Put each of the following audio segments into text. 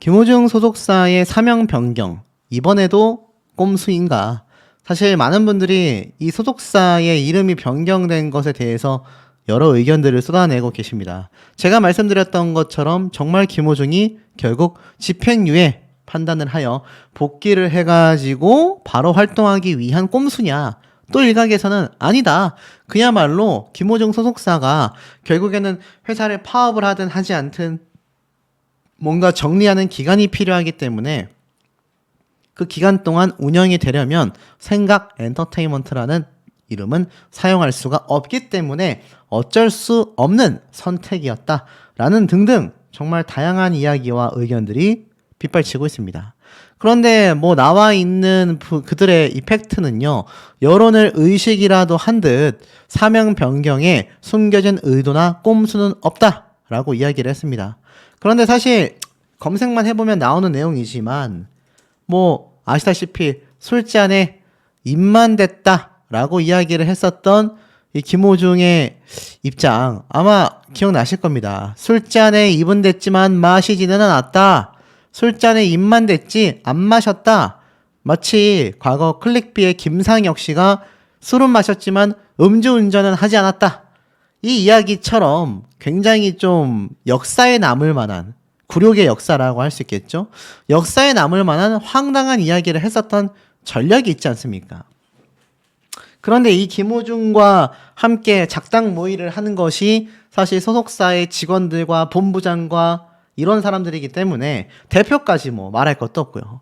김호중 소속사의 사명 변경, 이번에도 꼼수인가? 사실 많은 분들이 이 소속사의 이름이 변경된 것에 대해서 여러 의견들을 쏟아내고 계십니다. 제가 말씀드렸던 것처럼 정말 김호중이 결국 집행유예 판단을 하여 복귀를 해가지고 바로 활동하기 위한 꼼수냐? 또 일각에서는 아니다. 그야말로 김호중 소속사가 결국에는 회사를 파업을 하든 하지 않든 뭔가 정리하는 기간이 필요하기 때문에 그 기간 동안 운영이 되려면 생각 엔터테인먼트라는 이름은 사용할 수가 없기 때문에 어쩔 수 없는 선택이었다라는 등등 정말 다양한 이야기와 의견들이 빗발치고 있습니다. 그런데 뭐 나와 있는 그들의 이펙트는요, 여론을 의식이라도 한 듯 사명 변경에 숨겨진 의도나 꼼수는 없다라고 이야기를 했습니다. 그런데 사실 검색만 해보면 나오는 내용이지만 뭐 아시다시피 술잔에 입만 댔다라고 이야기를 했었던 이 김호중의 입장 아마 기억나실 겁니다. 술잔에 입은 댔지만 마시지는 않았다. 술잔에 입만 댔지 안 마셨다. 마치 과거 클릭비의 김상혁 씨가 술은 마셨지만 음주운전은 하지 않았다. 이 이야기처럼 굉장히 좀 역사에 남을 만한, 굴욕의 역사라고 할 수 있겠죠. 역사에 남을 만한 황당한 이야기를 했었던 전력이 있지 않습니까? 그런데 이 김호중과 함께 작당 모의를 하는 것이 사실 소속사의 직원들과 본부장과 이런 사람들이기 때문에 대표까지 뭐 말할 것도 없고요.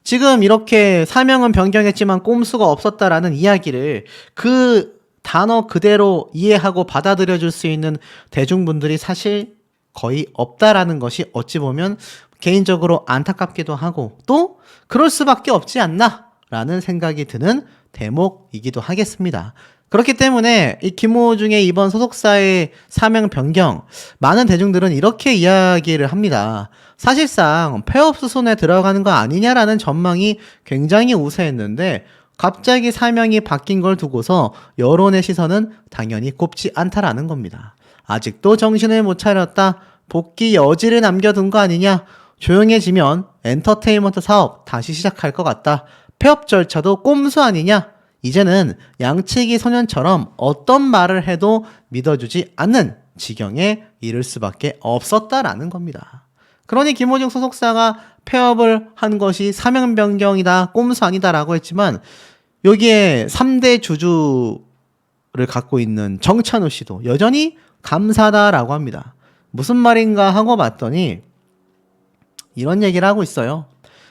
지금 이렇게 사명은 변경했지만 꼼수가 없었다라는 이야기를 그 단어 그대로 이해하고 받아들여 줄 수 있는 대중분들이 사실 거의 없다라는 것이 어찌 보면 개인적으로 안타깝기도 하고 또 그럴 수밖에 없지 않나 라는 생각이 드는 대목이기도 하겠습니다. 그렇기 때문에 이 김호중의 이번 소속사의 사명 변경, 많은 대중들은 이렇게 이야기를 합니다. 사실상 폐업 수순에 들어가는 거 아니냐라는 전망이 굉장히 우세했는데 갑자기 사명이 바뀐 걸 두고서 여론의 시선은 당연히 곱지 않다라는 겁니다. 아직도 정신을 못 차렸다. 복귀 여지를 남겨둔 거 아니냐. 조용해지면 엔터테인먼트 사업 다시 시작할 것 같다. 폐업 절차도 꼼수 아니냐. 이제는 양치기 소년처럼 어떤 말을 해도 믿어주지 않는 지경에 이를 수밖에 없었다라는 겁니다. 그러니 김호중 소속사가 폐업을 한 것이 사명 변경이다, 꼼수 아니다라고 했지만 여기에 3대 주주를 갖고 있는 정찬우 씨도 여전히 감사하다라고 합니다. 무슨 말인가 하고 봤더니 이런 얘기를 하고 있어요.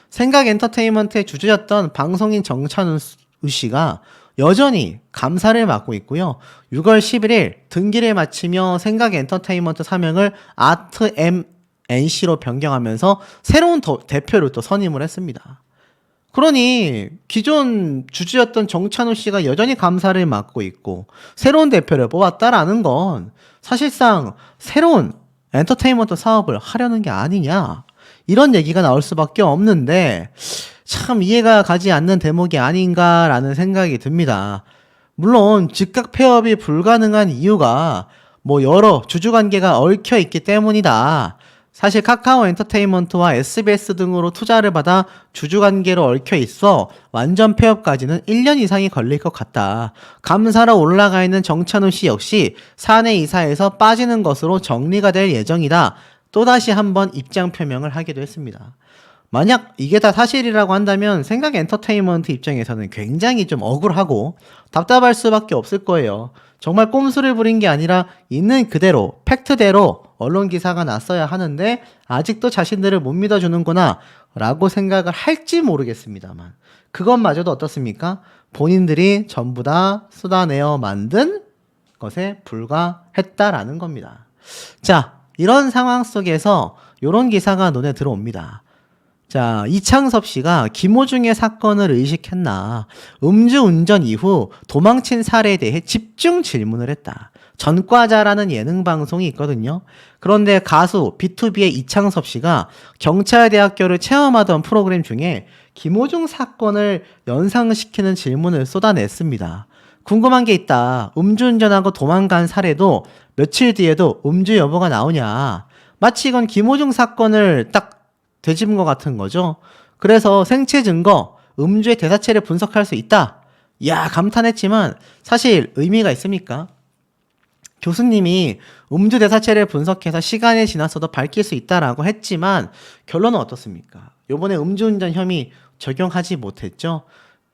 생각 엔터테인먼트의 주주였던 방송인 정찬우 씨가 여전히 감사를 맡고 있고요. 6월 11일 등기를 마치며 생각 엔터테인먼트 사명을 아트 MNC로 변경하면서 새로운 대표를 또 선임을 했습니다. 그러니 기존 주주였던 정찬우 씨가 여전히 감사를 맡고 있고 새로운 대표를 뽑았다라는 건 사실상 새로운 엔터테인먼트 사업을 하려는 게 아니냐 이런 얘기가 나올 수밖에 없는데 참 이해가 가지 않는 대목이 아닌가라는 생각이 듭니다. 물론 즉각 폐업이 불가능한 이유가 뭐 여러 주주관계가 얽혀 있기 때문이다. 사실 카카오 엔터테인먼트와 SBS 등으로 투자를 받아 주주관계로 얽혀 있어 완전 폐업까지는 1년 이상이 걸릴 것 같다. 감사로 올라가 있는 정찬우 씨 역시 사내 이사에서 빠지는 것으로 정리가 될 예정이다. 또다시 한번 입장 표명을 하기도 했습니다. 만약 이게 다 사실이라고 한다면 생각 엔터테인먼트 입장에서는 굉장히 좀 억울하고 답답할 수밖에 없을 거예요. 정말 꼼수를 부린 게 아니라 있는 그대로 팩트대로 언론 기사가 났어야 하는데 아직도 자신들을 못 믿어주는구나 라고 생각을 할지 모르겠습니다만 그것마저도 어떻습니까? 본인들이 전부 다 쏟아내어 만든 것에 불과했다라는 겁니다. 자, 이런 상황 속에서 이런 기사가 눈에 들어옵니다. 자, 이창섭 씨가 김호중의 사건을 의식했나 음주운전 이후 도망친 사례에 대해 집중 질문을 했다. 전과자라는 예능 방송이 있거든요. 그런데 가수 B2B의 이창섭 씨가 경찰대학교를 체험하던 프로그램 중에 김호중 사건을 연상시키는 질문을 쏟아냈습니다. 궁금한 게 있다. 음주운전하고 도망간 사례도 며칠 뒤에도 음주 여부가 나오냐. 마치 이건 김호중 사건을 딱 되짚은 것 같은 거죠. 그래서 생체 증거, 음주의 대사체를 분석할 수 있다. 야, 감탄했지만 사실 의미가 있습니까? 교수님이 음주 대사체를 분석해서 시간이 지났어도 밝힐 수 있다라고 했지만 결론은 어떻습니까? 요번에 음주운전 혐의 적용하지 못했죠.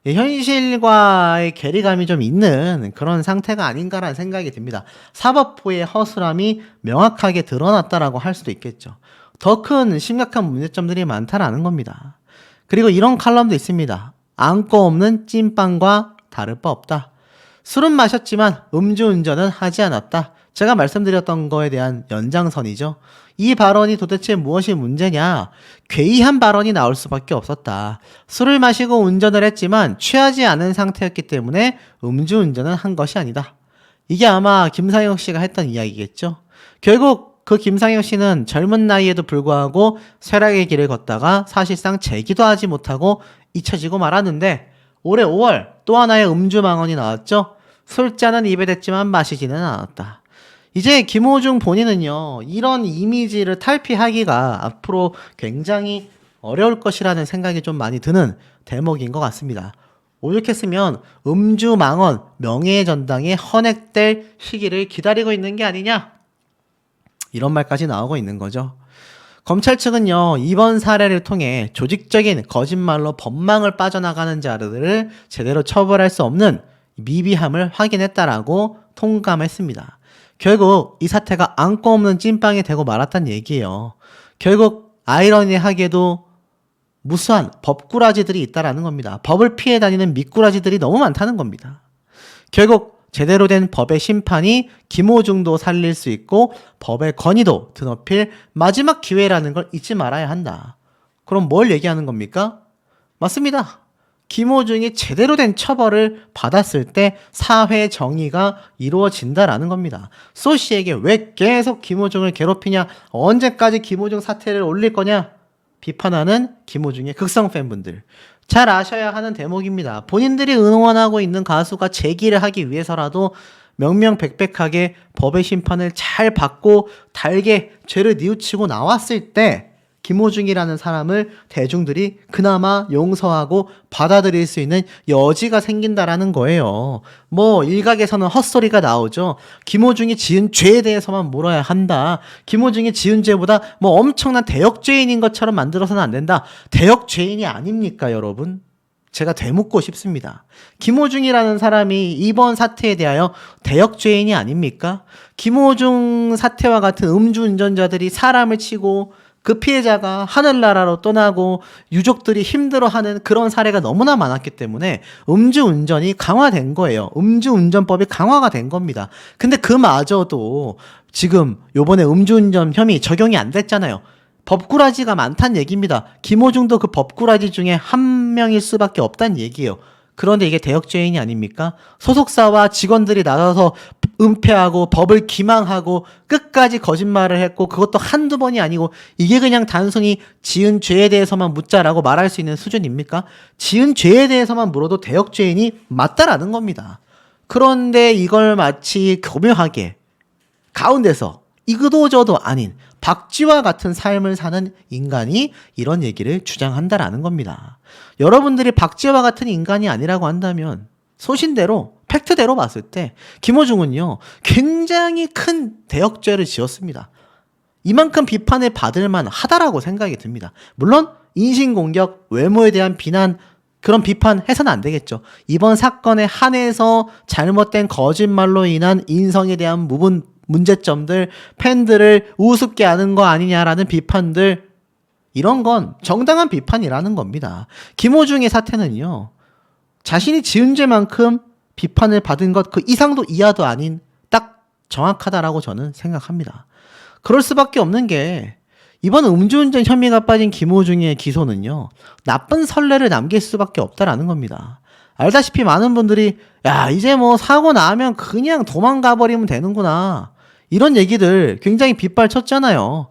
현실과의 괴리감이 좀 있는 그런 상태가 아닌가라는 생각이 듭니다. 사법부의 허술함이 명확하게 드러났다라고 할 수도 있겠죠. 더 큰 심각한 문제점들이 많다라는 겁니다. 그리고 이런 칼럼도 있습니다. 안고 없는 찐빵과 다를 바 없다. 술은 마셨지만 음주운전은 하지 않았다. 제가 말씀드렸던 거에 대한 연장선이죠. 이 발언이 도대체 무엇이 문제냐? 괴이한 발언이 나올 수밖에 없었다. 술을 마시고 운전을 했지만 취하지 않은 상태였기 때문에 음주운전은 한 것이 아니다. 이게 아마 김상혁 씨가 했던 이야기겠죠. 결국 그 김상혁 씨는 젊은 나이에도 불구하고 쇠락의 길을 걷다가 사실상 재기도 하지 못하고 잊혀지고 말았는데 올해 5월 또 하나의 음주망언이 나왔죠. 술잔은 입에 댔지만 마시지는 않았다. 이제 김호중 본인은요, 이런 이미지를 탈피하기가 앞으로 굉장히 어려울 것이라는 생각이 좀 많이 드는 대목인 것 같습니다. 오죽했으면 음주망언, 명예의 전당에 헌액될 시기를 기다리고 있는 게 아니냐? 이런 말까지 나오고 있는 거죠. 검찰 측은요, 이번 사례를 통해 조직적인 거짓말로 법망을 빠져나가는 자들을 제대로 처벌할 수 없는 미비함을 확인했다라고 통감했습니다. 결국 이 사태가 안고 없는 찐빵이 되고 말았단 얘기예요. 결국 아이러니하게도 무수한 법꾸라지들이 있다라는 겁니다. 법을 피해 다니는 미꾸라지들이 너무 많다는 겁니다. 결국 제대로 된 법의 심판이 김호중도 살릴 수 있고 법의 권위도 드높일 마지막 기회라는 걸 잊지 말아야 한다. 그럼 뭘 얘기하는 겁니까? 맞습니다. 김호중이 제대로 된 처벌을 받았을 때 사회 정의가 이루어진다라는 겁니다. 소씨에게 왜 계속 김호중을 괴롭히냐, 언제까지 김호중 사태를 올릴 거냐 비판하는 김호중의 극성 팬분들, 잘 아셔야 하는 대목입니다. 본인들이 응원하고 있는 가수가 재기를 하기 위해서라도 명명백백하게 법의 심판을 잘 받고 달게 죄를 뉘우치고 나왔을 때 김호중이라는 사람을 대중들이 그나마 용서하고 받아들일 수 있는 여지가 생긴다라는 거예요. 뭐 일각에서는 헛소리가 나오죠. 김호중이 지은 죄에 대해서만 물어야 한다. 김호중이 지은 죄보다 뭐 엄청난 대역죄인인 것처럼 만들어서는 안 된다. 대역죄인이 아닙니까, 여러분? 제가 되묻고 싶습니다. 김호중이라는 사람이 이번 사태에 대하여 대역죄인이 아닙니까? 김호중 사태와 같은 음주운전자들이 사람을 치고 그 피해자가 하늘나라로 떠나고 유족들이 힘들어하는 그런 사례가 너무나 많았기 때문에 음주운전이 강화된 거예요. 음주운전법이 강화가 된 겁니다. 근데 그마저도 지금 요번에 음주운전 혐의 적용이 안 됐잖아요. 법꾸라지가 많다는 얘기입니다. 김호중도 그 법꾸라지 중에 한 명일 수밖에 없다는 얘기예요. 그런데 이게 대역죄인이 아닙니까? 소속사와 직원들이 나서서 은폐하고 법을 기망하고 끝까지 거짓말을 했고 그것도 한두 번이 아니고 이게 그냥 단순히 지은 죄에 대해서만 묻자라고 말할 수 있는 수준입니까? 지은 죄에 대해서만 물어도 대역죄인이 맞다라는 겁니다. 그런데 이걸 마치 교묘하게 가운데서 이그도저도 아닌 박쥐와 같은 삶을 사는 인간이 이런 얘기를 주장한다라는 겁니다. 여러분들이 박쥐와 같은 인간이 아니라고 한다면 소신대로 팩트대로 봤을 때 김호중은요 굉장히 큰 대역죄를 지었습니다. 이만큼 비판을 받을 만하다라고 생각이 듭니다. 물론 인신공격, 외모에 대한 비난, 그런 비판 해서는 안 되겠죠. 이번 사건에 한해서 잘못된 거짓말로 인한 인성에 대한 문제점들, 팬들을 우습게 하는 거 아니냐라는 비판들, 이런 건 정당한 비판이라는 겁니다. 김호중의 사태는요 자신이 지은 죄만큼 비판을 받은 것 그 이상도 이하도 아닌 딱 정확하다라고 저는 생각합니다. 그럴 수밖에 없는 게 이번 음주운전 혐의가 빠진 김호중의 기소는요 나쁜 선례를 남길 수밖에 없다라는 겁니다. 알다시피 많은 분들이 야 이제 뭐 사고 나면 그냥 도망가 버리면 되는구나 이런 얘기들 굉장히 빗발쳤잖아요.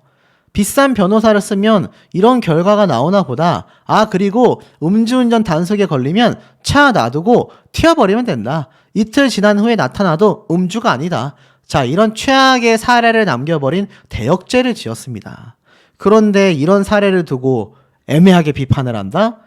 비싼 변호사를 쓰면 이런 결과가 나오나 보다. 아 그리고 음주운전 단속에 걸리면 차 놔두고 튀어버리면 된다. 이틀 지난 후에 나타나도 음주가 아니다. 자 이런 최악의 사례를 남겨버린 대역죄를 지었습니다. 그런데 이런 사례를 두고 애매하게 비판을 한다?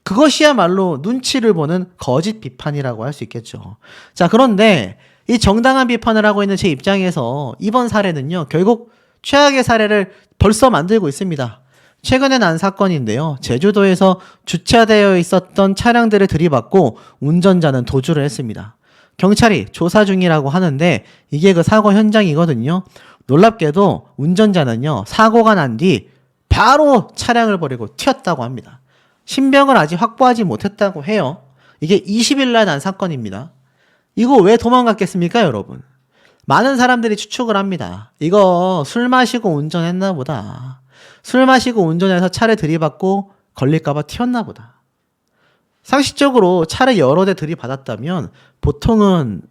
그것이야말로 눈치를 보는 거짓 비판이라고 할 수 있겠죠. 자, 그런데 이 정당한 비판을 하고 있는 제 입장에서 이번 사례는요, 결국 최악의 사례를 벌써 만들고 있습니다. 최근에 난 사건인데요. 제주도에서 주차되어 있었던 차량들을 들이받고 운전자는 도주를 했습니다. 경찰이 조사 중이라고 하는데 이게 그 사고 현장이거든요. 놀랍게도 운전자는요, 사고가 난 뒤 바로 차량을 버리고 튀었다고 합니다. 신병을 아직 확보하지 못했다고 해요. 이게 20일 날 난 사건입니다. 이거 왜 도망갔겠습니까, 여러분? 많은 사람들이 추측을 합니다. 이거 술 마시고 운전했나 보다. 술 마시고 운전해서 차를 들이받고 걸릴까봐 튀었나 보다. 상식적으로 차를 여러 대 들이받았다면 보통은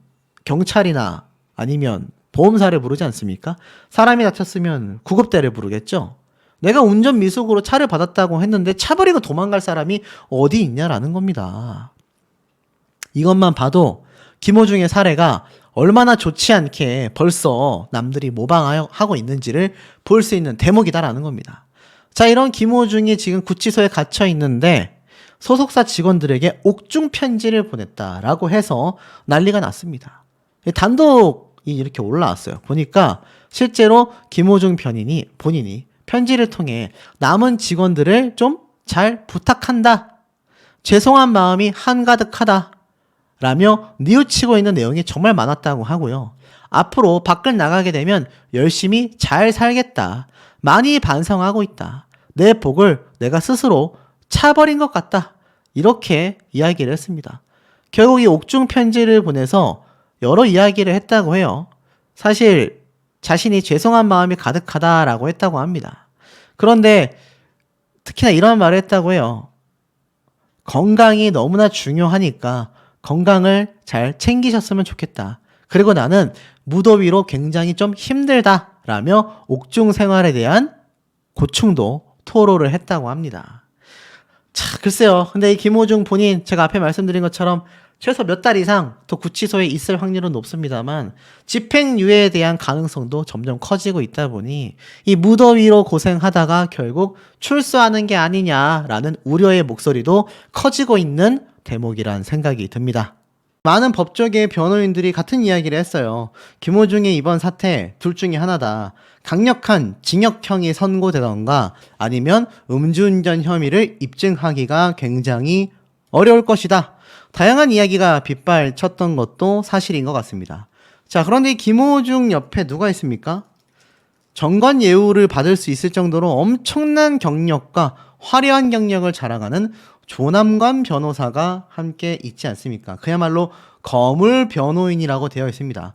경찰이나 아니면 보험사를 부르지 않습니까? 사람이 다쳤으면 구급대를 부르겠죠? 내가 운전 미숙으로 차를 받았다고 했는데 차 버리고 도망갈 사람이 어디 있냐라는 겁니다. 이것만 봐도 김호중의 사례가 얼마나 좋지 않게 벌써 남들이 모방하고 있는지를 볼 수 있는 대목이다라는 겁니다. 자, 이런 김호중이 지금 구치소에 갇혀 있는데 소속사 직원들에게 옥중 편지를 보냈다라고 해서 난리가 났습니다. 단독이 이렇게 올라왔어요. 보니까 실제로 김호중 본인이 편지를 통해 남은 직원들을 좀 잘 부탁한다. 죄송한 마음이 한가득하다. 라며 뉘우치고 있는 내용이 정말 많았다고 하고요. 앞으로 밖을 나가게 되면 열심히 잘 살겠다. 많이 반성하고 있다. 내 복을 내가 스스로 차버린 것 같다. 이렇게 이야기를 했습니다. 결국 이 옥중 편지를 보내서 여러 이야기를 했다고 해요. 사실 자신이 죄송한 마음이 가득하다라고 했다고 합니다. 그런데 특히나 이런 말을 했다고 해요. 건강이 너무나 중요하니까 건강을 잘 챙기셨으면 좋겠다. 그리고 나는 무더위로 굉장히 좀 힘들다라며 옥중 생활에 대한 고충도 토로를 했다고 합니다. 자, 글쎄요. 근데 이 김호중 본인 제가 앞에 말씀드린 것처럼 최소 몇 달 이상 더 구치소에 있을 확률은 높습니다만 집행유예에 대한 가능성도 점점 커지고 있다 보니 이 무더위로 고생하다가 결국 출소하는 게 아니냐라는 우려의 목소리도 커지고 있는 대목이란 생각이 듭니다. 많은 법조계 변호인들이 같은 이야기를 했어요. 김호중의 이번 사태 둘 중에 하나다. 강력한 징역형이 선고되던가 아니면 음주운전 혐의를 입증하기가 굉장히 어려울 것이다. 다양한 이야기가 빗발쳤던 것도 사실인 것 같습니다. 자, 그런데 이 김호중 옆에 누가 있습니까? 정관예우를 받을 수 있을 정도로 엄청난 경력과 화려한 경력을 자랑하는 조남관 변호사가 함께 있지 않습니까? 그야말로 거물 변호인이라고 되어 있습니다.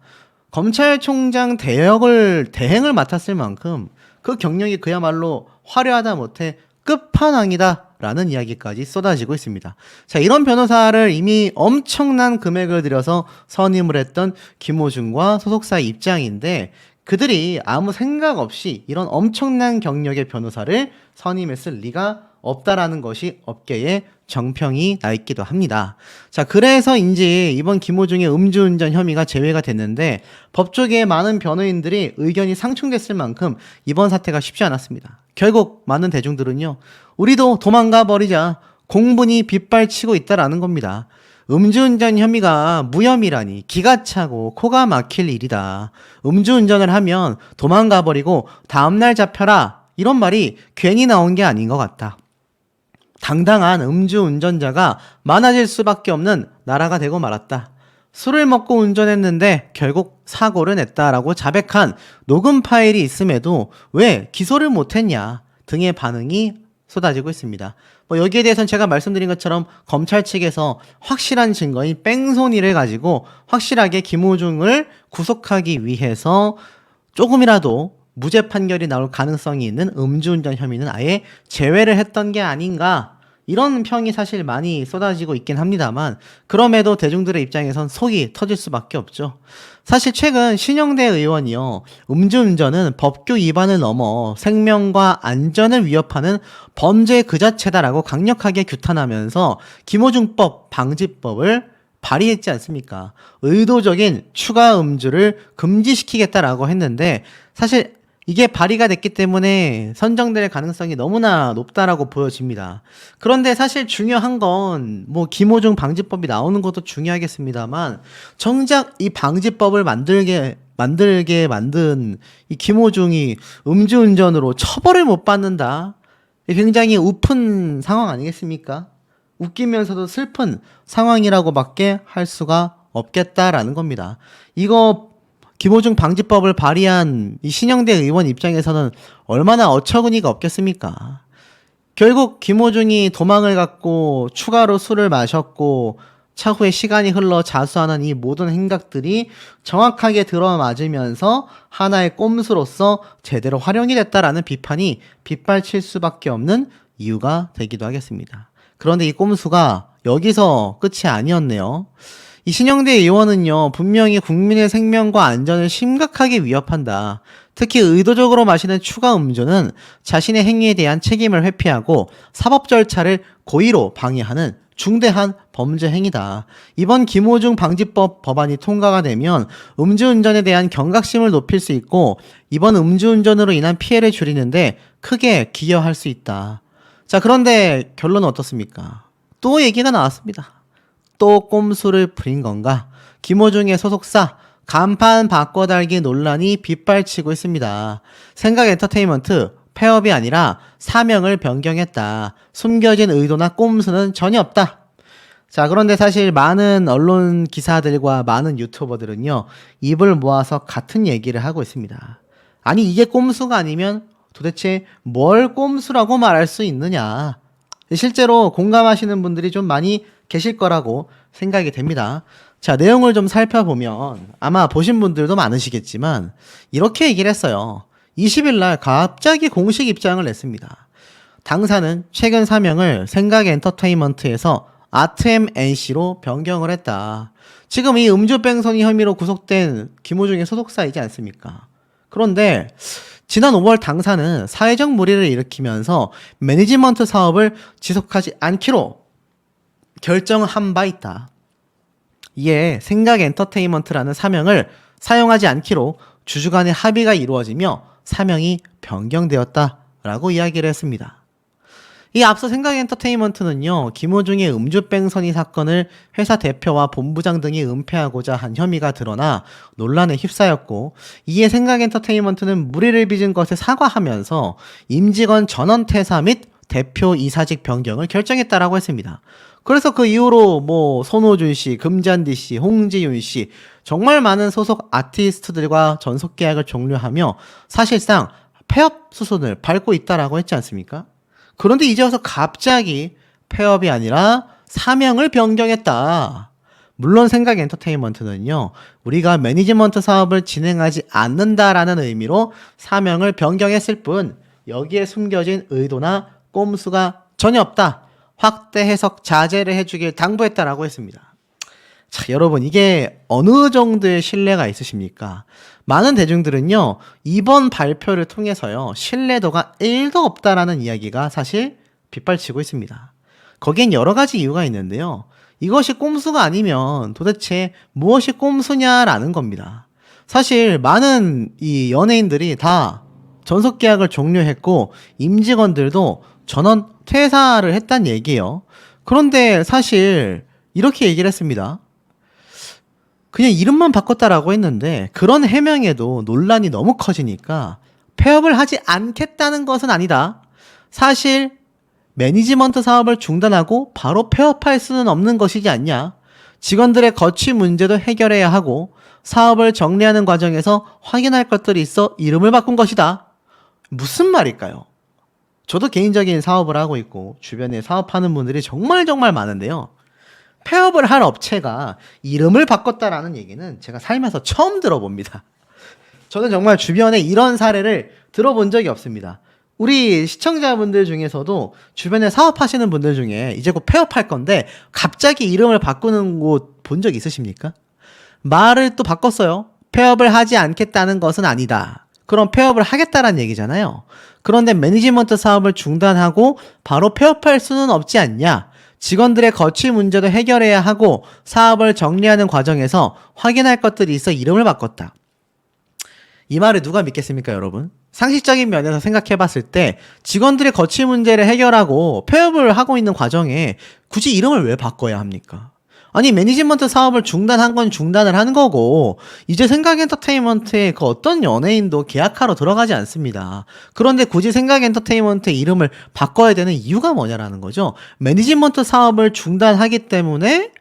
검찰총장 대행을 맡았을 만큼 그 경력이 그야말로 화려하다 못해 끝판왕이다 라는 이야기까지 쏟아지고 있습니다. 자, 이런 변호사를 이미 엄청난 금액을 들여서 선임을 했던 김호중과 소속사의 입장인데 그들이 아무 생각 없이 이런 엄청난 경력의 변호사를 선임했을 리가 없다라는 것이 업계의 정평이 나 있기도 합니다. 자, 그래서인지 이번 김호중의 음주운전 혐의가 제외가 됐는데 법조계의 많은 변호인들이 의견이 상충됐을 만큼 이번 사태가 쉽지 않았습니다. 결국 많은 대중들은요, 우리도 도망가 버리자 공분이 빗발치고 있다라는 겁니다. 음주운전 혐의가 무혐의라니 기가 차고 코가 막힐 일이다. 음주운전을 하면 도망가 버리고 다음날 잡혀라. 이런 말이 괜히 나온 게 아닌 것 같다. 당당한 음주운전자가 많아질 수밖에 없는 나라가 되고 말았다. 술을 먹고 운전했는데 결국 사고를 냈다라고 자백한 녹음 파일이 있음에도 왜 기소를 못했냐 등의 반응이 쏟아지고 있습니다. 여기에 대해서는 제가 말씀드린 것처럼 검찰 측에서 확실한 증거인 뺑소니를 가지고 확실하게 김호중을 구속하기 위해서 조금이라도 무죄 판결이 나올 가능성이 있는 음주운전 혐의는 아예 제외를 했던 게 아닌가, 이런 평이 사실 많이 쏟아지고 있긴 합니다만 그럼에도 대중들의 입장에선 속이 터질 수밖에 없죠. 사실 최근 신영대 의원이요, 음주운전은 법규 위반을 넘어 생명과 안전을 위협하는 범죄 그 자체다라고 강력하게 규탄하면서 김호중법 방지법을 발의했지 않습니까? 의도적인 추가 음주를 금지시키겠다라고 했는데 사실 이게 발의가 됐기 때문에 선정될 가능성이 너무나 높다라고 보여집니다. 그런데 사실 중요한 건 뭐 김호중 방지법이 나오는 것도 중요하겠습니다만 정작 이 방지법을 만들게 만든 이 김호중이 음주운전으로 처벌을 못 받는다. 굉장히 우픈 상황 아니겠습니까? 웃기면서도 슬픈 상황이라고밖에 할 수가 없겠다라는 겁니다. 이거 김호중 방지법을 발의한 이 신영대 의원 입장에서는 얼마나 어처구니가 없겠습니까? 결국 김호중이 도망을 갔고 추가로 술을 마셨고 차후에 시간이 흘러 자수하는 이 모든 행각들이 정확하게 들어맞으면서 하나의 꼼수로서 제대로 활용이 됐다라는 비판이 빗발칠 수밖에 없는 이유가 되기도 하겠습니다. 그런데 이 꼼수가 여기서 끝이 아니었네요. 이 신영대 의원은요, 분명히 국민의 생명과 안전을 심각하게 위협한다. 특히 의도적으로 마시는 추가 음주는 자신의 행위에 대한 책임을 회피하고 사법 절차를 고의로 방해하는 중대한 범죄 행위다. 이번 김호중 방지법 법안이 통과가 되면 음주운전에 대한 경각심을 높일 수 있고 이번 음주운전으로 인한 피해를 줄이는데 크게 기여할 수 있다. 자, 그런데 결론은 어떻습니까? 또 얘기가 나왔습니다. 또 꼼수를 부린 건가? 김호중의 소속사 간판 바꿔달기 논란이 빗발치고 있습니다. 생각 엔터테인먼트 폐업이 아니라 사명을 변경했다. 숨겨진 의도나 꼼수는 전혀 없다. 자, 그런데 사실 많은 언론 기사들과 많은 유튜버들은요, 입을 모아서 같은 얘기를 하고 있습니다. 아니, 이게 꼼수가 아니면 도대체 뭘 꼼수라고 말할 수 있느냐? 실제로 공감하시는 분들이 좀 많이 계실 거라고 생각이 됩니다. 자, 내용을 좀 살펴보면 아마 보신 분들도 많으시겠지만 이렇게 얘기를 했어요. 20일 날 갑자기 공식 입장을 냈습니다. 당사는 최근 사명을 생각 엔터테인먼트에서 아트엠NC로 변경을 했다. 지금 이 음주뺑소니 혐의로 구속된 김호중의 소속사이지 않습니까? 그런데 지난 5월 당사는 사회적 물의를 일으키면서 매니지먼트 사업을 지속하지 않기로 결정한 바 있다. 이에 생각 엔터테인먼트라는 사명을 사용하지 않기로 주주간의 합의가 이루어지며 사명이 변경되었다라고 이야기를 했습니다. 이 앞서 생각 엔터테인먼트는요, 김호중의 음주뺑소니 사건을 회사 대표와 본부장 등이 은폐하고자 한 혐의가 드러나 논란에 휩싸였고, 이에 생각 엔터테인먼트는 무리를 빚은 것에 사과하면서 임직원 전원 퇴사 및 대표 이사직 변경을 결정했다라고 했습니다. 그래서 그 이후로 뭐 손호준 씨, 금잔디 씨, 홍지윤 씨 정말 많은 소속 아티스트들과 전속 계약을 종료하며 사실상 폐업 수순을 밟고 있다라고 했지 않습니까? 그런데 이제 와서 갑자기 폐업이 아니라 사명을 변경했다. 물론 생각 엔터테인먼트는요, 우리가 매니지먼트 사업을 진행하지 않는다라는 의미로 사명을 변경했을 뿐 여기에 숨겨진 의도나 꼼수가 전혀 없다. 확대 해석 자제를 해주길 당부했다라고 했습니다. 자, 여러분, 이게 어느 정도의 신뢰가 있으십니까? 많은 대중들은요, 이번 발표를 통해서요, 신뢰도가 1도 없다라는 이야기가 사실 빗발치고 있습니다. 거기엔 여러 가지 이유가 있는데요. 이것이 꼼수가 아니면 도대체 무엇이 꼼수냐라는 겁니다. 사실 많은 이 연예인들이 다 전속 계약을 종료했고, 임직원들도 전원 퇴사를 했단 얘기예요. 그런데 사실 이렇게 얘기를 했습니다. 그냥 이름만 바꿨다라고 했는데 그런 해명에도 논란이 너무 커지니까 폐업을 하지 않겠다는 것은 아니다. 사실 매니지먼트 사업을 중단하고 바로 폐업할 수는 없는 것이지 않냐. 직원들의 거취 문제도 해결해야 하고 사업을 정리하는 과정에서 확인할 것들이 있어 이름을 바꾼 것이다. 무슨 말일까요? 저도 개인적인 사업을 하고 있고 주변에 사업하는 분들이 정말 많은데요. 폐업을 할 업체가 이름을 바꿨다라는 얘기는 제가 살면서 처음 들어봅니다. 저는 정말 주변에 이런 사례를 들어본 적이 없습니다. 우리 시청자분들 중에서도 주변에 사업하시는 분들 중에 이제 곧 폐업할 건데 갑자기 이름을 바꾸는 곳 본 적 있으십니까? 말을 또 바꿨어요. 폐업을 하지 않겠다는 것은 아니다. 그럼 폐업을 하겠다라는 얘기잖아요. 그런데 매니지먼트 사업을 중단하고 바로 폐업할 수는 없지 않냐. 직원들의 거취 문제도 해결해야 하고 사업을 정리하는 과정에서 확인할 것들이 있어 이름을 바꿨다. 이 말을 누가 믿겠습니까, 여러분? 상식적인 면에서 생각해 봤을 때 직원들의 거취 문제를 해결하고 폐업을 하고 있는 과정에 굳이 이름을 왜 바꿔야 합니까? 아니, 매니지먼트 사업을 중단한 건 중단을 한 거고, 이제 생각 엔터테인먼트에 그 어떤 연예인도 계약하러 들어가지 않습니다. 그런데 굳이 생각 엔터테인먼트의 이름을 바꿔야 되는 이유가 뭐냐라는 거죠. 매니지먼트 사업을 중단하기 때문에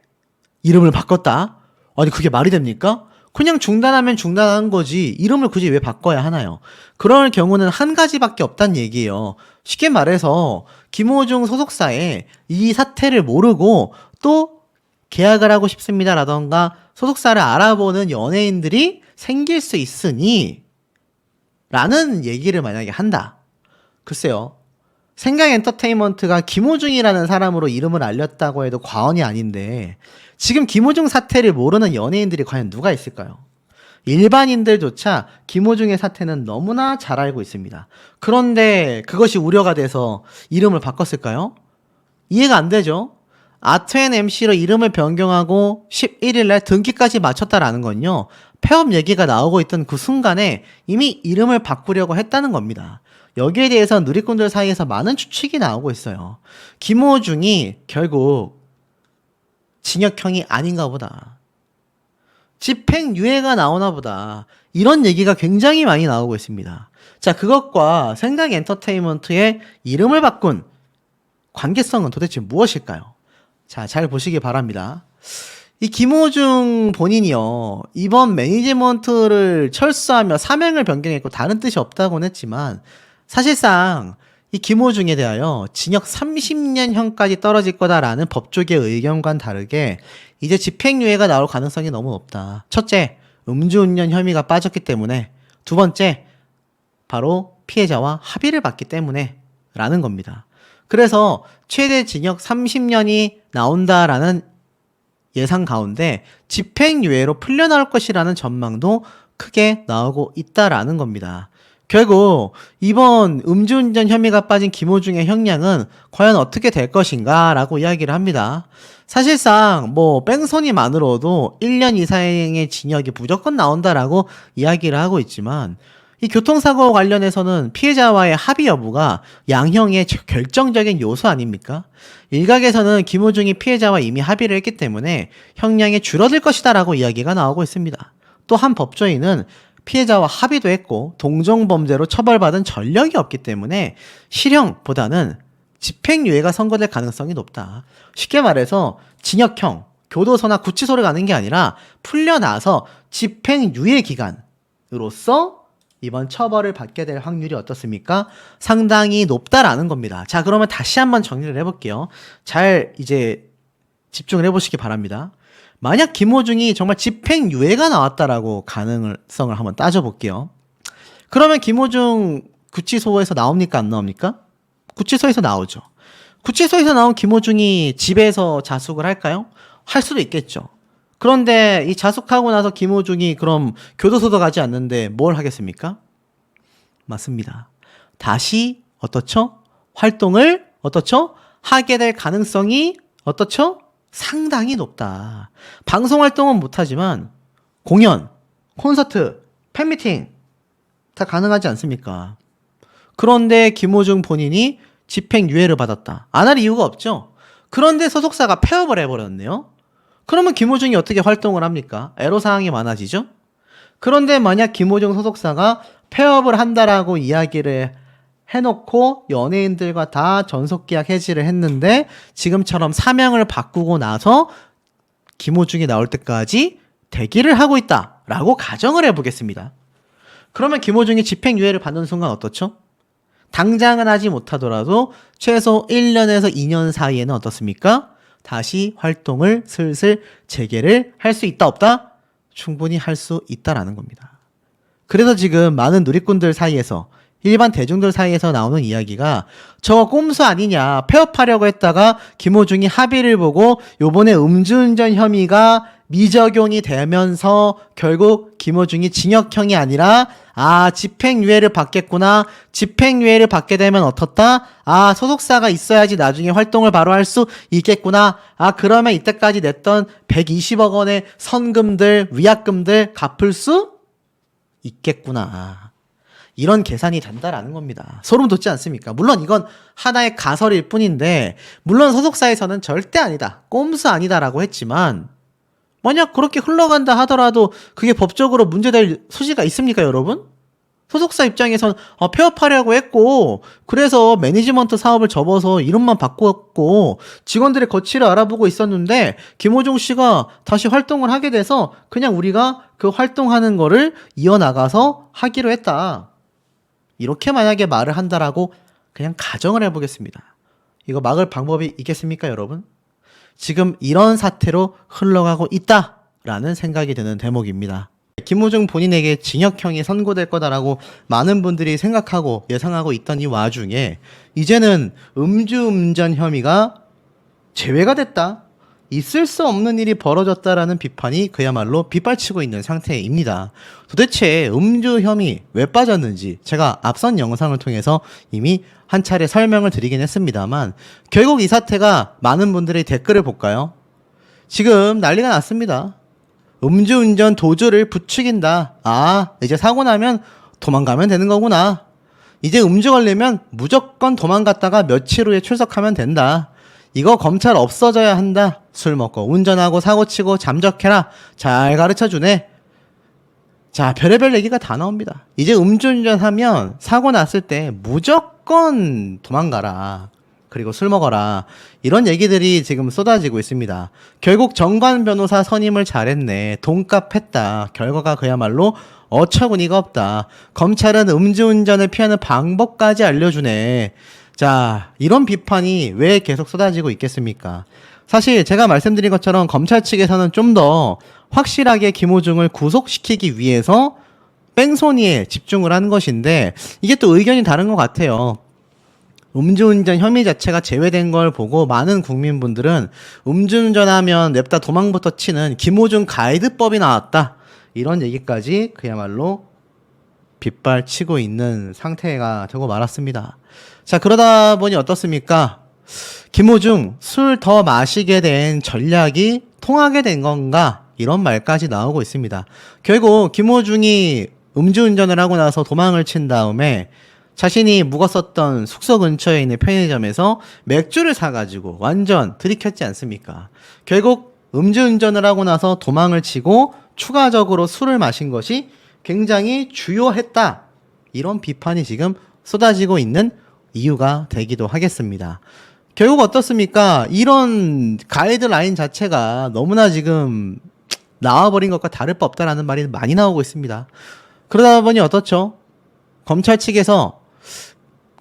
이름을 바꿨다? 아니, 그게 말이 됩니까? 그냥 중단하면 중단한 거지 이름을 굳이 왜 바꿔야 하나요? 그럴 경우는 한 가지밖에 없단 얘기예요. 쉽게 말해서 김호중 소속사에 이 사태를 모르고 또 계약을 하고 싶습니다라던가 소속사를 알아보는 연예인들이 생길 수 있으니 라는 얘기를 만약에 한다. 글쎄요. 생각 엔터테인먼트가 김호중이라는 사람으로 이름을 알렸다고 해도 과언이 아닌데 지금 김호중 사태를 모르는 연예인들이 과연 누가 있을까요? 일반인들조차 김호중의 사태는 너무나 잘 알고 있습니다. 그런데 그것이 우려가 돼서 이름을 바꿨을까요? 이해가 안 되죠? 아트앤 MC로 이름을 변경하고 11일날 등기까지 마쳤다라는 건요. 폐업 얘기가 나오고 있던 그 순간에 이미 이름을 바꾸려고 했다는 겁니다. 여기에 대해서 누리꾼들 사이에서 많은 추측이 나오고 있어요. 김호중이 결국 징역형이 아닌가 보다. 집행유예가 나오나 보다. 이런 얘기가 굉장히 많이 나오고 있습니다. 자, 그것과 생각 엔터테인먼트의 이름을 바꾼 관계성은 도대체 무엇일까요? 자, 잘 보시기 바랍니다. 이 김호중 본인이요, 이번 매니지먼트를 철수하며 사명을 변경했고 다른 뜻이 없다고는 했지만 사실상 이 김호중에 대하여 징역 30년형까지 떨어질 거다라는 법조계 의견과는 다르게 이제 집행유예가 나올 가능성이 너무 높다. 첫째, 음주운전 혐의가 빠졌기 때문에, 두 번째, 바로 피해자와 합의를 봤기 때문에 라는 겁니다. 그래서 최대 징역 30년이 나온다라는 예상 가운데 집행유예로 풀려나올 것이라는 전망도 크게 나오고 있다라는 겁니다. 결국 이번 음주운전 혐의가 빠진 김호중의 형량은 과연 어떻게 될 것인가 라고 이야기를 합니다. 사실상 뭐 뺑소니만으로도 1년 이상의 징역이 무조건 나온다라고 이야기를 하고 있지만 이 교통사고 관련해서는 피해자와의 합의 여부가 양형의 결정적인 요소 아닙니까? 일각에서는 김호중이 피해자와 이미 합의를 했기 때문에 형량이 줄어들 것이다 라고 이야기가 나오고 있습니다. 또 한 법조인은 피해자와 합의도 했고 동종범죄로 처벌받은 전력이 없기 때문에 실형보다는 집행유예가 선고될 가능성이 높다. 쉽게 말해서 징역형, 교도소나 구치소를 가는 게 아니라 풀려나서 집행유예 기간으로서 이번 처벌을 받게 될 확률이 어떻습니까? 상당히 높다라는 겁니다. 자, 그러면 다시 한번 정리를 해볼게요. 잘 이제 집중을 해보시기 바랍니다. 만약 김호중이 정말 집행유예가 나왔다라고 가능성을 한번 따져볼게요. 그러면 김호중 구치소에서 나옵니까? 안 나옵니까? 구치소에서 나오죠. 구치소에서 나온 김호중이 집에서 자숙을 할까요? 할 수도 있겠죠. 그런데 이 자숙하고 나서 김호중이 그럼 교도소도 가지 않는데 뭘 하겠습니까? 맞습니다. 다시 어떻죠? 활동을 어떻죠? 하게 될 가능성이 어떻죠? 상당히 높다. 방송 활동은 못하지만 공연, 콘서트, 팬미팅 다 가능하지 않습니까? 그런데 김호중 본인이 집행유예를 받았다. 안 할 이유가 없죠. 그런데 소속사가 폐업을 해버렸네요. 그러면 김호중이 어떻게 활동을 합니까? 애로사항이 많아지죠? 그런데 만약 김호중 소속사가 폐업을 한다라고 이야기를 해놓고 연예인들과 다 전속계약 해지를 했는데 지금처럼 사명을 바꾸고 나서 김호중이 나올 때까지 대기를 하고 있다라고 가정을 해보겠습니다. 그러면 김호중이 집행유예를 받는 순간 어떻죠? 당장은 하지 못하더라도 최소 1년에서 2년 사이에는 어떻습니까? 다시 활동을 슬슬 재개를 할 수 있다 없다? 충분히 할 수 있다라는 겁니다. 그래서 지금 많은 누리꾼들 사이에서 일반 대중들 사이에서 나오는 이야기가 저거 꼼수 아니냐, 폐업하려고 했다가 김호중이 합의를 보고 요번에 음주운전 혐의가 미적용이 되면서 결국 김호중이 징역형이 아니라 집행유예를 받겠구나. 집행유예를 받게 되면 어떻다? 소속사가 있어야지 나중에 활동을 바로 할 수 있겠구나. 그러면 이때까지 냈던 120억 원의 선금들, 위약금들 갚을 수 있겠구나. 이런 계산이 된다라는 겁니다. 소름 돋지 않습니까? 물론 이건 하나의 가설일 뿐인데, 물론 소속사에서는 절대 아니다, 꼼수 아니다라고 했지만, 만약 그렇게 흘러간다 하더라도 그게 법적으로 문제될 소지가 있습니까, 여러분? 소속사 입장에선 폐업하려고 했고, 그래서 매니지먼트 사업을 접어서 이름만 바꾸었고, 직원들의 거취를 알아보고 있었는데 김호중 씨가 다시 활동을 하게 돼서 그냥 우리가 그 활동하는 거를 이어나가서 하기로 했다, 이렇게 만약에 말을 한다라고 그냥 가정을 해보겠습니다. 이거 막을 방법이 있겠습니까, 여러분? 지금 이런 사태로 흘러가고 있다라는 생각이 드는 대목입니다. 김호중 본인에게 징역형이 선고될 거다라고 많은 분들이 생각하고 예상하고 있던 이 와중에 이제는 음주운전 혐의가 제외가 됐다, 있을 수 없는 일이 벌어졌다라는 비판이 그야말로 빗발치고 있는 상태입니다. 도대체 음주 혐의 왜 빠졌는지 제가 앞선 영상을 통해서 이미 한 차례 설명을 드리긴 했습니다만, 결국 이 사태가 많은 분들의 댓글을 볼까요? 지금 난리가 났습니다. 음주운전 도주를 부추긴다. 이제 사고 나면 도망가면 되는 거구나. 이제 음주 걸리면 무조건 도망갔다가 며칠 후에 출석하면 된다. 이거 검찰 없어져야 한다. 술 먹고 운전하고 사고치고 잠적해라. 잘 가르쳐주네. 자, 별의별 얘기가 다 나옵니다. 이제 음주운전하면 사고 났을 때 무조건 도망가라, 그리고 술 먹어라, 이런 얘기들이 지금 쏟아지고 있습니다. 결국 정관 변호사 선임을 잘했네, 돈값 했다, 결과가 그야말로 어처구니가 없다, 검찰은 음주운전을 피하는 방법까지 알려주네. 자, 이런 비판이 왜 계속 쏟아지고 있겠습니까? 사실 제가 말씀드린 것처럼 검찰 측에서는 좀 더 확실하게 김호중을 구속시키기 위해서 뺑소니에 집중을 한 것인데, 이게 또 의견이 다른 것 같아요. 음주운전 혐의 자체가 제외된 걸 보고 많은 국민분들은 음주운전하면 냅다 도망부터 치는 김호중 가이드법이 나왔다, 이런 얘기까지 그야말로 빗발치고 있는 상태가 되고 말았습니다. 자, 그러다 보니 어떻습니까? 김호중 술 더 마시게 된 전략이 통하게 된 건가, 이런 말까지 나오고 있습니다. 결국 김호중이 음주운전을 하고 나서 도망을 친 다음에 자신이 묵었었던 숙소 근처에 있는 편의점에서 맥주를 사가지고 완전 들이켰지 않습니까? 결국 음주운전을 하고 나서 도망을 치고 추가적으로 술을 마신 것이 굉장히 주요했다, 이런 비판이 지금 쏟아지고 있는 이유가 되기도 하겠습니다. 결국 어떻습니까? 이런 가이드라인 자체가 너무나 지금 나와버린 것과 다를 바 없다라는 말이 많이 나오고 있습니다. 그러다 보니 어떻죠? 검찰 측에서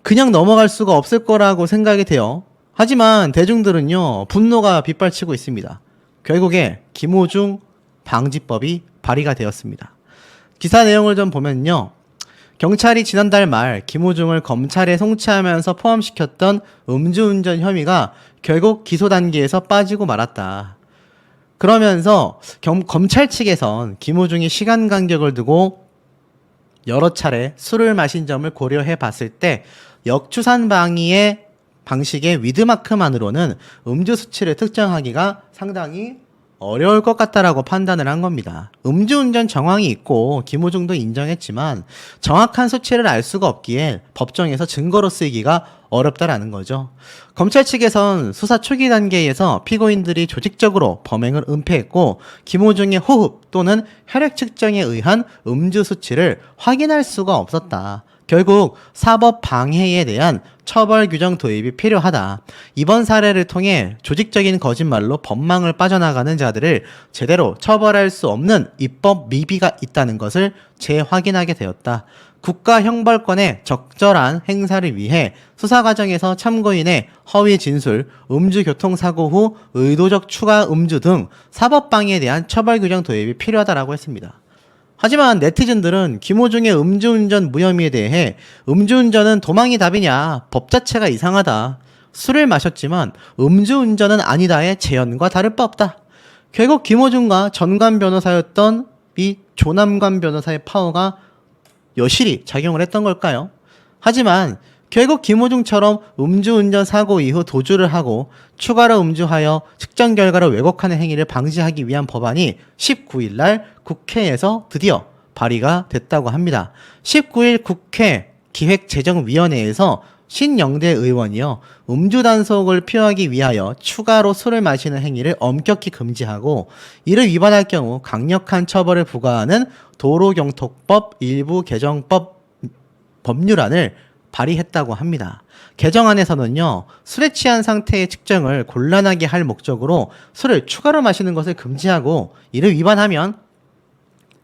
그냥 넘어갈 수가 없을 거라고 생각이 돼요. 하지만 대중들은요, 분노가 빗발치고 있습니다. 결국에 김호중 방지법이 발의가 되었습니다. 기사 내용을 좀 보면요, 경찰이 지난달 말 김호중을 검찰에 송치하면서 포함시켰던 음주운전 혐의가 결국 기소 단계에서 빠지고 말았다. 그러면서 검찰 측에선 김호중이 시간 간격을 두고 여러 차례 술을 마신 점을 고려해 봤을 때 역추산 방식의 위드마크만으로는 음주 수치를 특정하기가 상당히 어려울 것 같다라고 판단을 한 겁니다. 음주운전 정황이 있고 김호중도 인정했지만 정확한 수치를 알 수가 없기에 법정에서 증거로 쓰이기가 어렵다라는 거죠. 검찰 측에선 수사 초기 단계에서 피고인들이 조직적으로 범행을 은폐했고 김호중의 호흡 또는 혈액 측정에 의한 음주 수치를 확인할 수가 없었다. 결국 사법 방해에 대한 처벌 규정 도입이 필요하다. 이번 사례를 통해 조직적인 거짓말로 법망을 빠져나가는 자들을 제대로 처벌할 수 없는 입법 미비가 있다는 것을 재확인하게 되었다. 국가 형벌권의 적절한 행사를 위해 수사 과정에서 참고인의 허위 진술, 음주 교통사고 후 의도적 추가 음주 등 사법 방해에 대한 처벌 규정 도입이 필요하다라고 했습니다. 하지만 네티즌들은 김호중의 음주운전 무혐의에 대해 음주운전은 도망이 답이냐, 법 자체가 이상하다, 술을 마셨지만 음주운전은 아니다의 재현과 다를 바 없다. 결국 김호중과 전관 변호사였던 이 조남관 변호사의 파워가 여실히 작용을 했던 걸까요? 하지만 결국 김호중처럼 음주운전 사고 이후 도주를 하고 추가로 음주하여 측정 결과를 왜곡하는 행위를 방지하기 위한 법안이 19일 날 국회에서 드디어 발의가 됐다고 합니다. 19일 국회 기획재정위원회에서 신영대 의원이요, 음주 단속을 피하기 위하여 추가로 술을 마시는 행위를 엄격히 금지하고 이를 위반할 경우 강력한 처벌을 부과하는 도로교통법 일부 개정법 법률안을 발의했다고 합니다. 개정안에서는요, 술에 취한 상태의 측정을 곤란하게 할 목적으로 술을 추가로 마시는 것을 금지하고 이를 위반하면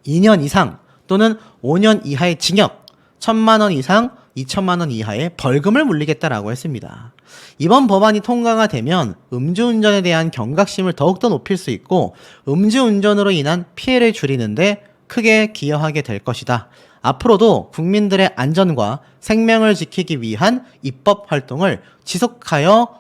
2년 이상 또는 5년 이하의 징역, 1,000만 원 이상 2천만 원 이하의 벌금을 물리겠다라고 했습니다. 이번 법안이 통과가 되면 음주운전에 대한 경각심을 더욱더 높일 수 있고 음주운전으로 인한 피해를 줄이는데 크게 기여하게 될 것이다. 앞으로도 국민들의 안전과 생명을 지키기 위한 입법 활동을 지속하여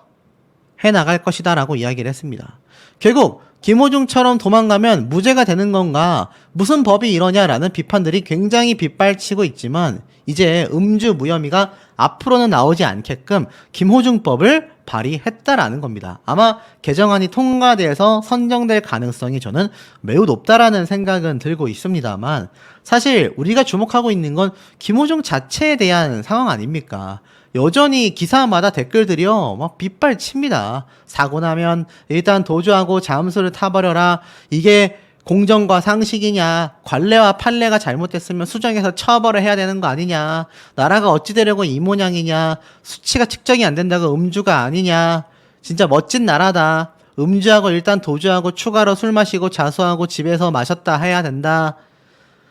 해나갈 것이다 라고 이야기를 했습니다. 결국 김호중처럼 도망가면 무죄가 되는 건가, 무슨 법이 이러냐라는 비판들이 굉장히 빗발치고 있지만 이제 음주 무혐의가 앞으로는 나오지 않게끔 김호중법을 발의했다라는 겁니다. 아마 개정안이 통과돼서 선정될 가능성이 저는 매우 높다라는 생각은 들고 있습니다만, 사실 우리가 주목하고 있는 건 김호중 자체에 대한 상황 아닙니까? 여전히 기사마다 댓글들이요 막 빗발칩니다. 사고 나면 일단 도주하고 잠수를 타버려라, 이게 공정과 상식이냐, 관례와 판례가 잘못됐으면 수정해서 처벌을 해야 되는 거 아니냐, 나라가 어찌 되려고 이 모양이냐, 수치가 측정이 안 된다고 음주가 아니냐, 진짜 멋진 나라다, 음주하고 일단 도주하고 추가로 술 마시고 자수하고 집에서 마셨다 해야 된다.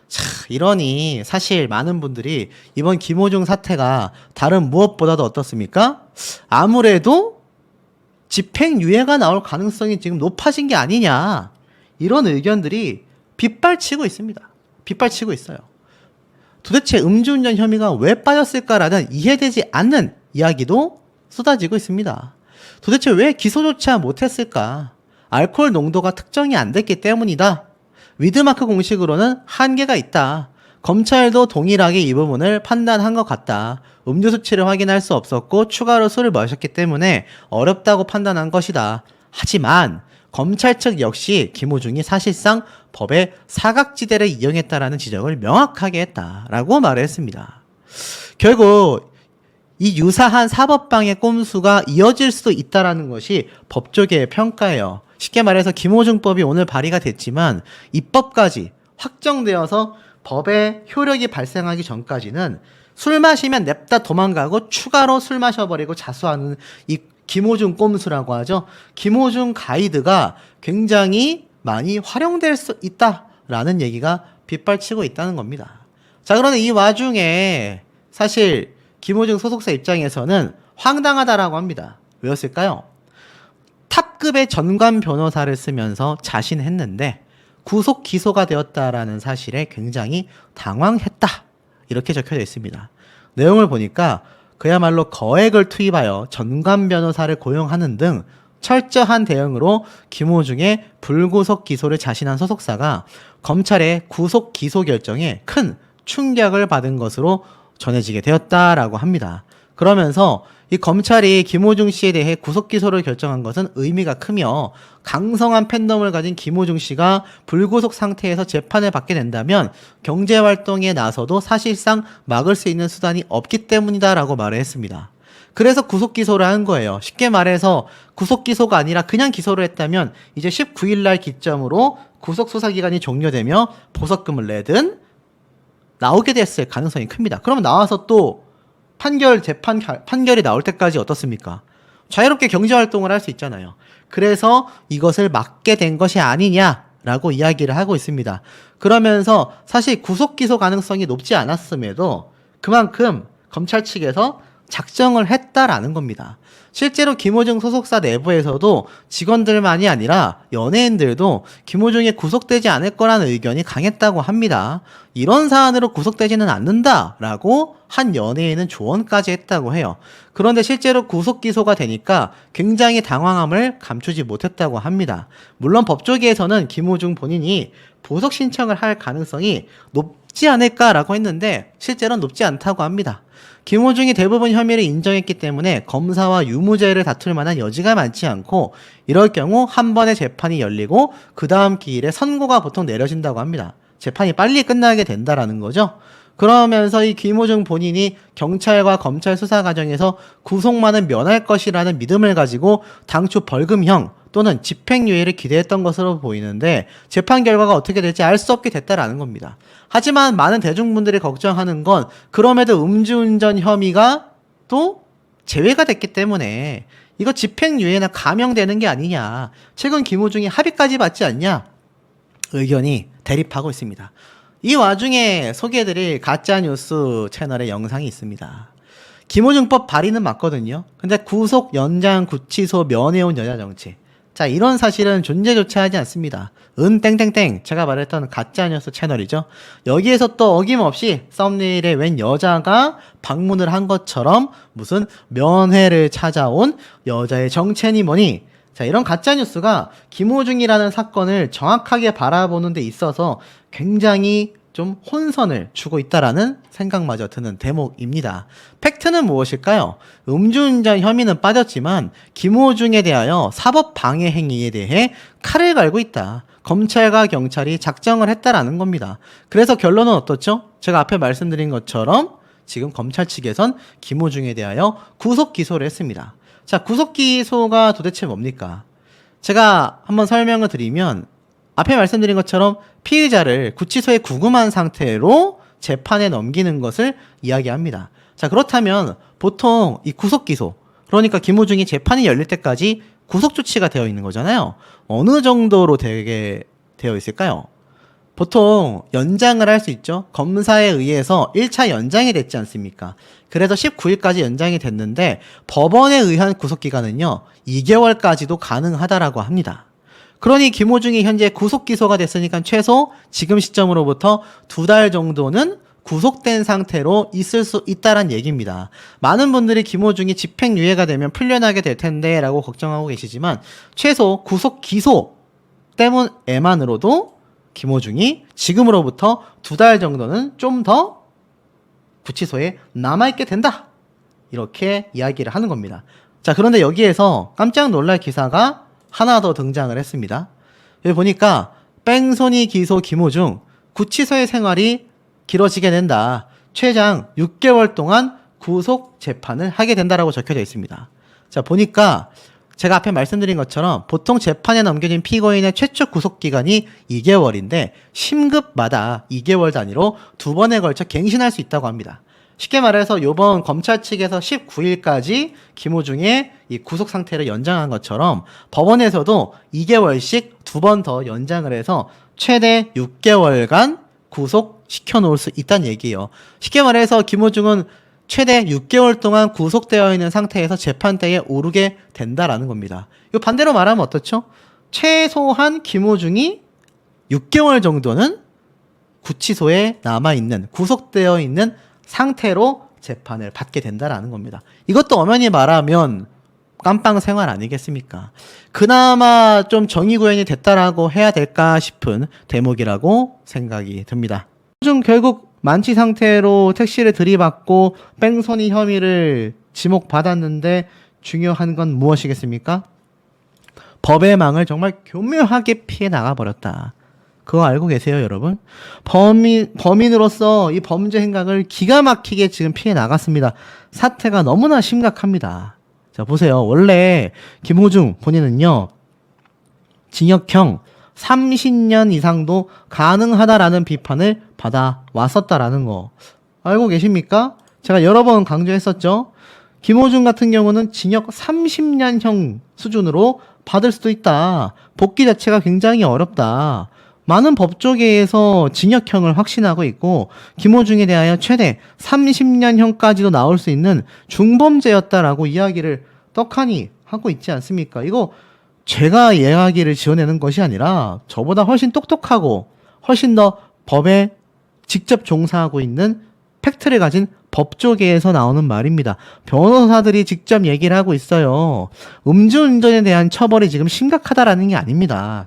자, 이러니 사실 많은 분들이 이번 김호중 사태가 다른 무엇보다도 어떻습니까? 아무래도 집행유예가 나올 가능성이 지금 높아진 게 아니냐, 이런 의견들이 빗발치고 있습니다. 빗발치고 있어요. 도대체 음주운전 혐의가 왜 빠졌을까라는 이해되지 않는 이야기도 쏟아지고 있습니다. 도대체 왜 기소조차 못했을까? 알코올 농도가 특정이 안 됐기 때문이다. 위드마크 공식으로는 한계가 있다. 검찰도 동일하게 이 부분을 판단한 것 같다. 음주 수치를 확인할 수 없었고 추가로 술을 마셨기 때문에 어렵다고 판단한 것이다. 하지만 검찰 측 역시 김호중이 사실상 법의 사각지대를 이용했다라는 지적을 명확하게 했다라고 말을 했습니다. 결국 이 유사한 사법방해 꼼수가 이어질 수도 있다라는 것이 법조계의 평가예요. 쉽게 말해서 김호중법이 오늘 발의가 됐지만 입법까지 확정되어서 법의 효력이 발생하기 전까지는 술 마시면 냅다 도망가고 추가로 술 마셔버리고 자수하는 이 김호중 꼼수라고 하죠. 김호중 가이드가 굉장히 많이 활용될 수 있다라는 얘기가 빗발치고 있다는 겁니다. 자, 그런데 이 와중에 사실 김호중 소속사 입장에서는 황당하다라고 합니다. 왜였을까요? 탑급의 전관 변호사를 쓰면서 자신했는데 구속 기소가 되었다라는 사실에 굉장히 당황했다, 이렇게 적혀져 있습니다. 내용을 보니까 그야말로 거액을 투입하여 전관 변호사를 고용하는 등 철저한 대응으로 김호중의 불구속 기소를 자신한 소속사가 검찰의 구속 기소 결정에 큰 충격을 받은 것으로 전해지게 되었다라고 합니다. 그러면서 이 검찰이 김호중 씨에 대해 구속 기소를 결정한 것은 의미가 크며 강성한 팬덤을 가진 김호중 씨가 불구속 상태에서 재판을 받게 된다면 경제 활동에 나서도 사실상 막을 수 있는 수단이 없기 때문이다라고 말을 했습니다. 그래서 구속 기소를 한 거예요. 쉽게 말해서 구속 기소가 아니라 그냥 기소를 했다면 이제 19일 날 기점으로 구속 수사 기간이 종료되며 보석금을 내든 나오게 됐을 가능성이 큽니다. 그러면 나와서 또 판결이 나올 때까지 어떻습니까? 자유롭게 경제활동을 할 수 있잖아요. 그래서 이것을 막게 된 것이 아니냐라고 이야기를 하고 있습니다. 그러면서 사실 구속기소 가능성이 높지 않았음에도 그만큼 검찰 측에서 작정을 했다라는 겁니다. 실제로 김호중 소속사 내부에서도 직원들만이 아니라 연예인들도 김호중이 구속되지 않을 거라는 의견이 강했다고 합니다. 이런 사안으로 구속되지는 않는다라고 한 연예인은 조언까지 했다고 해요. 그런데 실제로 구속 기소가 되니까 굉장히 당황함을 감추지 못했다고 합니다. 물론 법조계에서는 김호중 본인이 보석 신청을 할 가능성이 높지 않을까라고 했는데 실제로는 높지 않다고 합니다. 김호중이 대부분 혐의를 인정했기 때문에 검사와 유무죄를 다툴 만한 여지가 많지 않고 이럴 경우 한 번의 재판이 열리고 그 다음 기일에 선고가 보통 내려진다고 합니다. 재판이 빨리 끝나게 된다라는 거죠. 그러면서 이 김호중 본인이 경찰과 검찰 수사 과정에서 구속만은 면할 것이라는 믿음을 가지고 당초 벌금형 또는 집행유예를 기대했던 것으로 보이는데 재판 결과가 어떻게 될지 알 수 없게 됐다라는 겁니다. 하지만 많은 대중분들이 걱정하는 건 그럼에도 음주운전 혐의가 또 제외가 됐기 때문에 이거 집행유예나 감형되는 게 아니냐. 최근 김호중이 합의까지 받지 않냐. 의견이 대립하고 있습니다. 이 와중에 소개해드릴 가짜뉴스 채널의 영상이 있습니다. 김호중법 발의는 맞거든요. 근데 구속, 연장, 구치소, 면회온 여자 정치. 자, 이런 사실은 존재조차 하지 않습니다. 땡땡땡 제가 말했던 가짜뉴스 채널이죠. 여기에서 또 어김없이 썸네일에 웬 여자가 방문을 한 것처럼 무슨 면회를 찾아온 여자의 정체니 뭐니. 자, 이런 가짜뉴스가 김호중이라는 사건을 정확하게 바라보는 데 있어서 굉장히 좀 혼선을 주고 있다라는 생각마저 드는 대목입니다. 팩트는 무엇일까요? 음주운전 혐의는 빠졌지만 김호중에 대하여 사법방해 행위에 대해 칼을 갈고 있다. 검찰과 경찰이 작정을 했다라는 겁니다. 그래서 결론은 어떻죠? 제가 앞에 말씀드린 것처럼 지금 검찰 측에선 김호중에 대하여 구속 기소를 했습니다. 자, 구속 기소가 도대체 뭡니까? 제가 한번 설명을 드리면 앞에 말씀드린 것처럼 피의자를 구치소에 구금한 상태로 재판에 넘기는 것을 이야기합니다. 자, 그렇다면 보통 이 구속 기소, 그러니까 김호중이 재판이 열릴 때까지 구속 조치가 되어 있는 거잖아요. 어느 정도로 되게 되어 있을까요? 보통 연장을 할 수 있죠. 검사에 의해서 1차 연장이 됐지 않습니까? 그래서 19일까지 연장이 됐는데 법원에 의한 구속기간은요 2개월까지도 가능하다라고 합니다. 그러니 김호중이 현재 구속 기소가 됐으니까 최소 지금 시점으로부터 2달 정도는 구속된 상태로 있을 수 있다란 얘기입니다. 많은 분들이 김호중이 집행유예가 되면 풀려나게 될 텐데 라고 걱정하고 계시지만 최소 구속 기소 때문에만으로도 김호중이 지금으로부터 2달 정도는 좀 더 구치소에 남아있게 된다. 이렇게 이야기를 하는 겁니다. 자, 그런데 여기에서 깜짝 놀랄 기사가 하나 더 등장을 했습니다. 여기 보니까 뺑소니 기소 김호중 구치소의 생활이 길어지게 된다. 최장 6개월 동안 구속 재판을 하게 된다라고 적혀져 있습니다. 자, 보니까 제가 앞에 말씀드린 것처럼 보통 재판에 넘겨진 피고인의 최초 구속기간이 2개월인데 심급마다 2개월 단위로 2번에 걸쳐 갱신할 수 있다고 합니다. 쉽게 말해서 이번 검찰 측에서 19일까지 김호중의 이 구속 상태를 연장한 것처럼 법원에서도 2개월씩 2번 더 연장을 해서 최대 6개월간 구속시켜 놓을 수 있다는 얘기예요. 쉽게 말해서 김호중은 최대 6개월 동안 구속되어 있는 상태에서 재판대에 오르게 된다라는 겁니다. 이 반대로 말하면 어떻죠? 최소한 김호중이 6개월 정도는 구치소에 남아있는, 구속되어 있는 상태로 재판을 받게 된다라는 겁니다. 이것도 엄연히 말하면 깜빵 생활 아니겠습니까? 그나마 좀 정의 구현이 됐다라고 해야 될까 싶은 대목이라고 생각이 듭니다. 좀 결국 만취 상태로 택시를 들이받고 뺑소니 혐의를 지목받았는데 중요한 건 무엇이겠습니까? 법의 망을 정말 교묘하게 피해 나가버렸다. 그거 알고 계세요, 여러분? 범인으로서 이 범죄 행각을 기가 막히게 지금 피해 나갔습니다. 사태가 너무나 심각합니다. 자, 보세요. 원래 김호중 본인은요, 징역형 30년 이상도 가능하다라는 비판을 받아왔었다라는 거 알고 계십니까? 제가 여러 번 강조했었죠. 김호중 같은 경우는 징역 30년형 수준으로 받을 수도 있다. 복귀 자체가 굉장히 어렵다. 많은 법조계에서 징역형을 확신하고 있고 김호중에 대하여 최대 30년형까지도 나올 수 있는 중범죄였다라고 이야기를 떡하니 하고 있지 않습니까? 이거 제가 이야기를 지어내는 것이 아니라 저보다 훨씬 똑똑하고 훨씬 더 법에 직접 종사하고 있는 팩트를 가진 법조계에서 나오는 말입니다. 변호사들이 직접 얘기를 하고 있어요. 음주운전에 대한 처벌이 지금 심각하다라는 게 아닙니다.